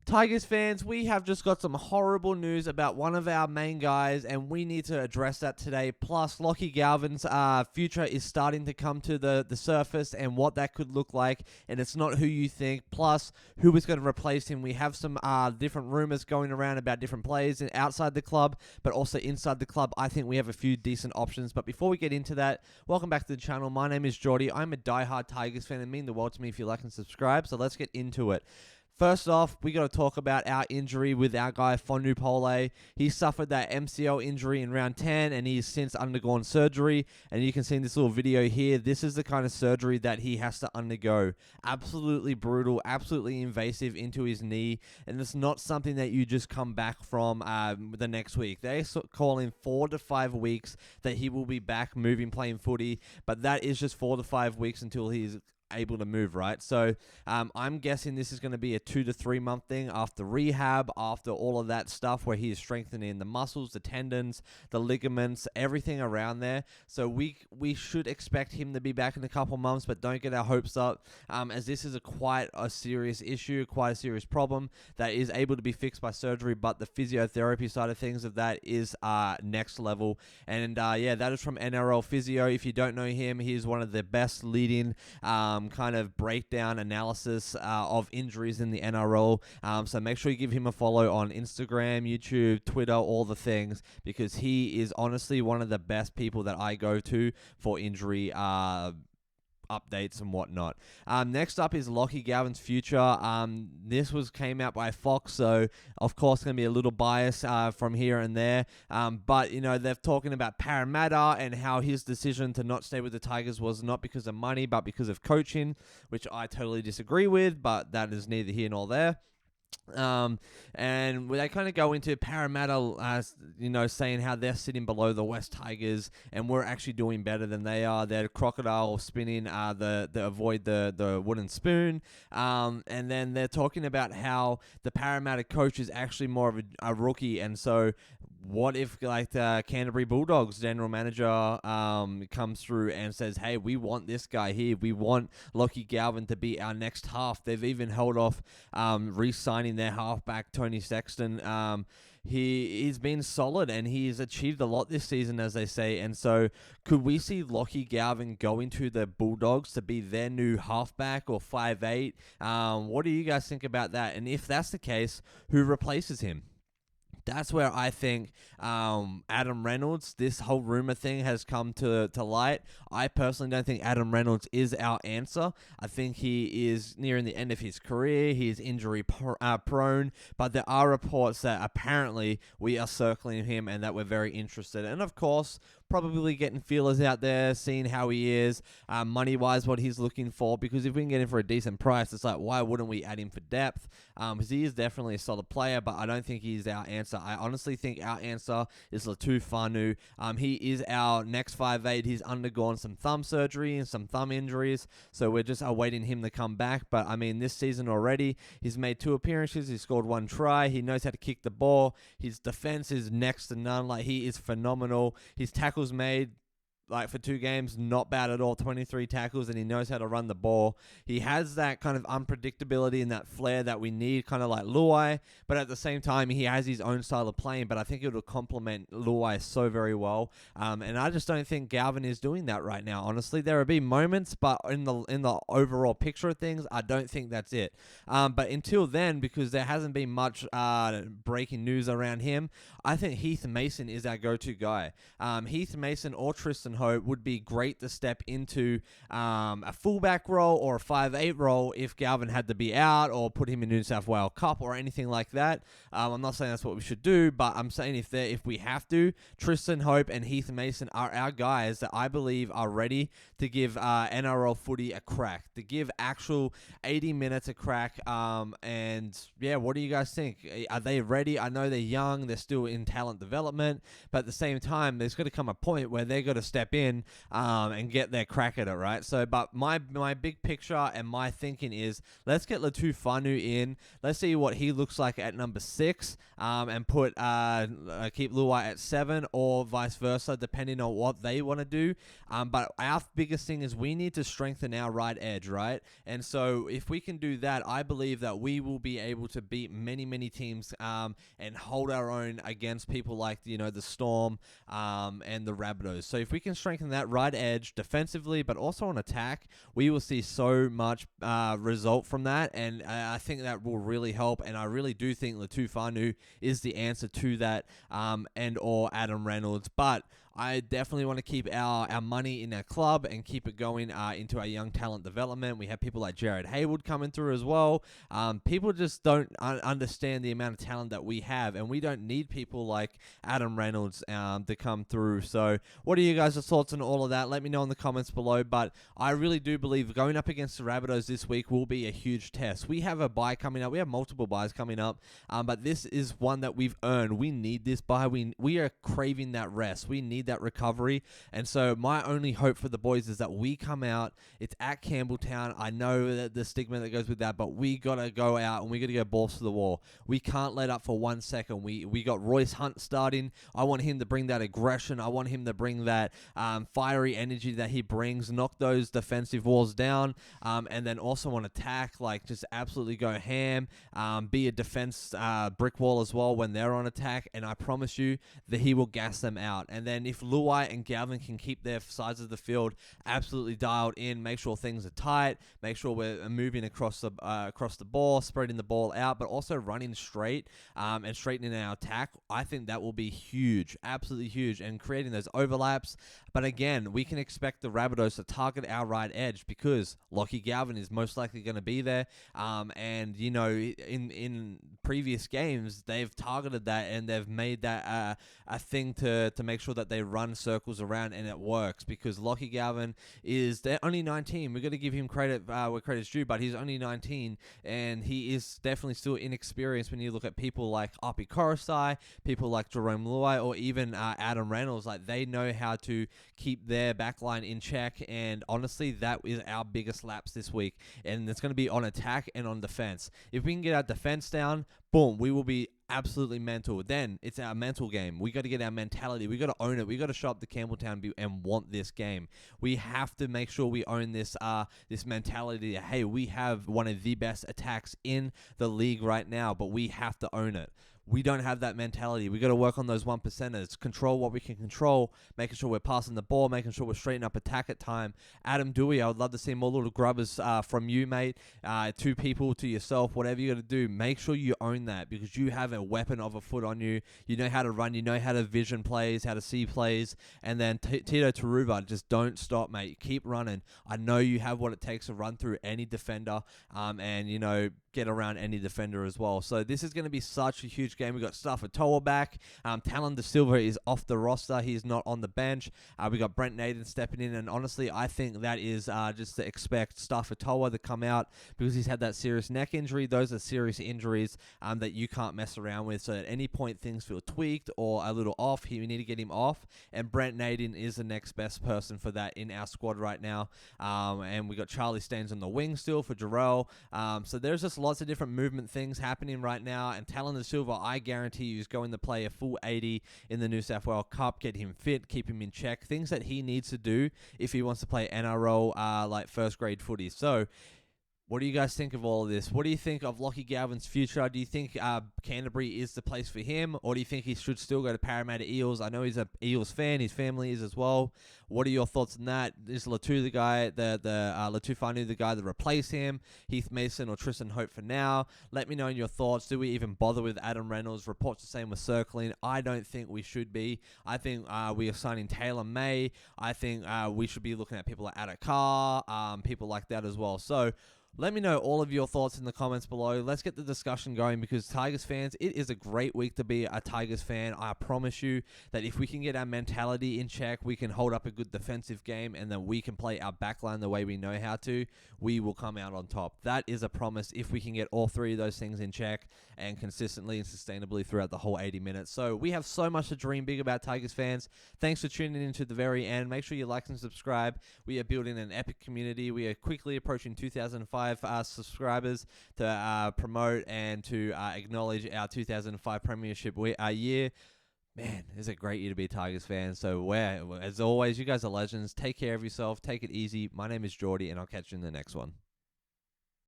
Tigers fans, we have just got some horrible news about one of our main guys, and we need to address that today. Plus, Lachlan Galvin's future is starting to come to the surface and what that could look like, and it's not who you think. Plus, who is going to replace him. We have some different rumours going around about different players outside the club, but also inside the club. I think we have a few decent options. But before we get into that, welcome back to the channel. My name is Geordie. I'm a diehard Tigers fan, and mean the world to me if you like and subscribe. So let's get into it. First off, we got to talk about our injury with our guy Fainu Pole. He suffered that MCL injury in round 10, and he's since undergone surgery. And you can see in this little video here, this is the kind of surgery that he has to undergo. Absolutely brutal, absolutely invasive into his knee, and it's not something that you just come back from the next week. They call in 4 to 5 weeks that he will be back moving, playing footy, but that is just 4 to 5 weeks until he's able to move, right? So I'm guessing this is going to be a 2 to 3 month thing after rehab, after all of that stuff where he is strengthening the muscles, the tendons, the ligaments, everything around there. So we should expect him to be back in a couple months, but don't get our hopes up, as this is quite a serious issue, quite a serious problem that is able to be fixed by surgery, but the physiotherapy side of things of that is next level. And yeah, that is from NRL Physio. If you don't know him, he's one of the best leading kind of breakdown analysis of injuries in the NRL. So make sure you give him a follow on Instagram, YouTube, Twitter, all the things, because he is honestly one of the best people that I go to for injury updates and whatnot. Next up is Lachlan Galvin's future. This came out by Fox, so of course going to be a little bias from here and there. But you know, they're talking about Parramatta and how his decision to not stay with the Tigers was not because of money, but because of coaching, which I totally disagree with. But that is neither here nor there. And they kind of go into Parramatta, you know, saying how they're sitting below the West Tigers and we're actually doing better than they are. They're crocodile spinning the avoid the wooden spoon. And then they're talking about how the Parramatta coach is actually more of a rookie, and so what if like the Canterbury Bulldogs general manager comes through and says, hey, we want this guy here. We want Lachlan Galvin to be our next half. They've even held off re-signing their halfback, Tony Sexton. He's been solid and he's achieved a lot this season, as they say. And so could we see Lachlan Galvin go into the Bulldogs to be their new halfback or 5'8"? What do you guys think about that? And if that's the case, who replaces him? That's where I think Adam Reynolds, this whole rumor thing has come to light. I personally don't think Adam Reynolds is our answer. I think he is nearing the end of his career. He is injury prone, but there are reports that apparently we are circling him and that we're very interested. And of course, probably getting feelers out there, seeing how he is, money-wise, what he's looking for, because if we can get him for a decent price, it's like, why wouldn't we add him for depth? Because he is definitely a solid player, but I don't think he's our answer. I honestly think our answer is Latu Fainu. He is our next 5'8". He's undergone some thumb surgery and some thumb injuries, so we're just awaiting him to come back. But, I mean, this season already, he's made 2 appearances, he scored 1 try, he knows how to kick the ball, his defense is next to none, like, he is phenomenal. His tackles made, like, for 2 games, not bad at all, 23 tackles, and he knows how to run the ball. He has that kind of unpredictability and that flair that we need, kind of like Luai, but at the same time, he has his own style of playing, but I think it will complement Luai so very well, and I just don't think Galvin is doing that right now, honestly. There will be moments, but in the overall picture of things, I don't think that's it. But until then, because there hasn't been much breaking news around him, I think Heath Mason is our go-to guy. Heath Mason or Tristan Hope would be great to step into a fullback role or a 5'8" role if Galvin had to be out, or put him in New South Wales Cup or anything like that. I'm not saying that's what we should do, but I'm saying if we have to, Tristan Hope and Heath Mason are our guys that I believe are ready to give NRL footy a crack, to give actual 80 minutes a crack. And yeah, what do you guys think? Are they ready? I know they're young, they're still in talent development, but at the same time, there's going to come a point where they're going to step step in and get their crack at it, right? So, but my big picture and my thinking is, let's get Latu Fainu in. Let's see what he looks like at number 6, and put keep Luai at 7, or vice versa, depending on what they want to do. But our biggest thing is we need to strengthen our right edge, right? And so if we can do that, I believe that we will be able to beat many teams and hold our own against people like, you know, the Storm and the Rabbitohs. So if we can strengthen that right edge defensively, but also on attack, we will see so much result from that, and I think that will really help. And I really do think Latu Fainu is the answer to that, and or Adam Reynolds. But I definitely want to keep our money in our club and keep it going into our young talent development. We have people like Jared Hayward coming through as well. People just don't understand the amount of talent that we have, and we don't need people like Adam Reynolds to come through. So what are you guys' thoughts on all of that? Let me know in the comments below. But I really do believe going up against the Rabbitohs this week will be a huge test. We have a bye coming up. We have multiple byes coming up, but this is one that we've earned. We need this bye. We are craving that rest. We need that recovery. And so my only hope for the boys is that we come out. It's at Campbelltown. I know that the stigma that goes with that, but we got to go out and we got to go balls to the wall. We can't let up for 1 second. We got Royce Hunt starting. I want him to bring that aggression. I want him to bring that fiery energy that he brings, knock those defensive walls down, and then also on attack, like just absolutely go ham, be a defense brick wall as well when they're on attack. And I promise you that he will gas them out. And then if Luai and Galvin can keep their sides of the field absolutely dialed in, make sure things are tight, make sure we're moving across the ball, spreading the ball out, but also running straight and straightening our attack, I think that will be huge, absolutely huge, and creating those overlaps. But again, we can expect the Rabbitohs to target our right edge because Lachlan Galvin is most likely going to be there. And, you know, in previous games, they've targeted that and they've made that a thing to make sure that they run circles around, and it works because Lachlan Galvin they're only 19. We're going to give him credit where credit's due, but he's only 19, and he is definitely still inexperienced when you look at people like Api Korosai, people like Jerome Luai, or even Adam Reynolds. Like, they know how to keep their backline in check, and honestly, that is our biggest lapse this week, and it's going to be on attack and on defense. If we can get our defense down, boom, we will be absolutely mental. Then it's our mental game. We got to get our mentality. We got to own it. We got to show up to Campbelltown and want this game. We have to make sure we own this mentality that, hey, we have one of the best attacks in the league right now, but we have to own it. We don't have that mentality. We got to work on those 1%ers, control what we can control, making sure we're passing the ball, making sure we're straightening up attack at time. Adam Dewey, I would love to see more little grubbers from you, mate. 2 people to yourself, whatever you got to do. Make sure you own that because you have a weapon of a foot on you. You know how to run. You know how to vision plays, how to see plays. And then Tito Taruva, just don't stop, mate. Keep running. I know you have what it takes to run through any defender and, you know, get around any defender as well. So this is going to be such a huge game. We got Stafatoa back. Talon De Silva is off the roster. He's not on the bench. We got Brent Naden stepping in, and honestly, I think that is just to expect Stafatoa to come out because he's had that serious neck injury. Those are serious injuries that you can't mess around with. So at any point things feel tweaked or a little off, we need to get him off. And Brent Naden is the next best person for that in our squad right now. And we got Charlie Staines on the wing still for Jarrell. So there's just lots of different movement things happening right now. And Talon De Silva, I guarantee you, is going to play a full 80 in the New South Wales Cup, get him fit, keep him in check, things that he needs to do if he wants to play NRL like first grade footy. So what do you guys think of all of this? What do you think of Lachlan Galvin's future? Do you think Canterbury is the place for him, or do you think he should still go to Parramatta Eels? I know he's a Eels fan. His family is as well. What are your thoughts on that? Is Latu the guy, Latu Fainu the guy to replace him? Heath Mason or Tristan Hope for now? Let me know in your thoughts. Do we even bother with Adam Reynolds? Reports the same with circling. I don't think we should be. I think we are signing Taylor May. I think we should be looking at people like Adakar, people like that as well. So Let me know all of your thoughts in the comments below. Let's get the discussion going because Tigers fans, it is a great week to be a Tigers fan. I promise you that if we can get our mentality in check, we can hold up a good defensive game, and then we can play our backline the way we know how to, we will come out on top. That is a promise if we can get all three of those things in check and consistently and sustainably throughout the whole 80 minutes. So we have so much to dream big about, Tigers fans. Thanks for tuning in to the very end. Make sure you like and subscribe. We are building an epic community. We are quickly approaching 2005 subscribers to promote and to acknowledge our 2005 premiership year. Man, it's a great year to be a Tigers fan. So, as always, you guys are legends. Take care of yourself. Take it easy. My name is Geordie, and I'll catch you in the next one.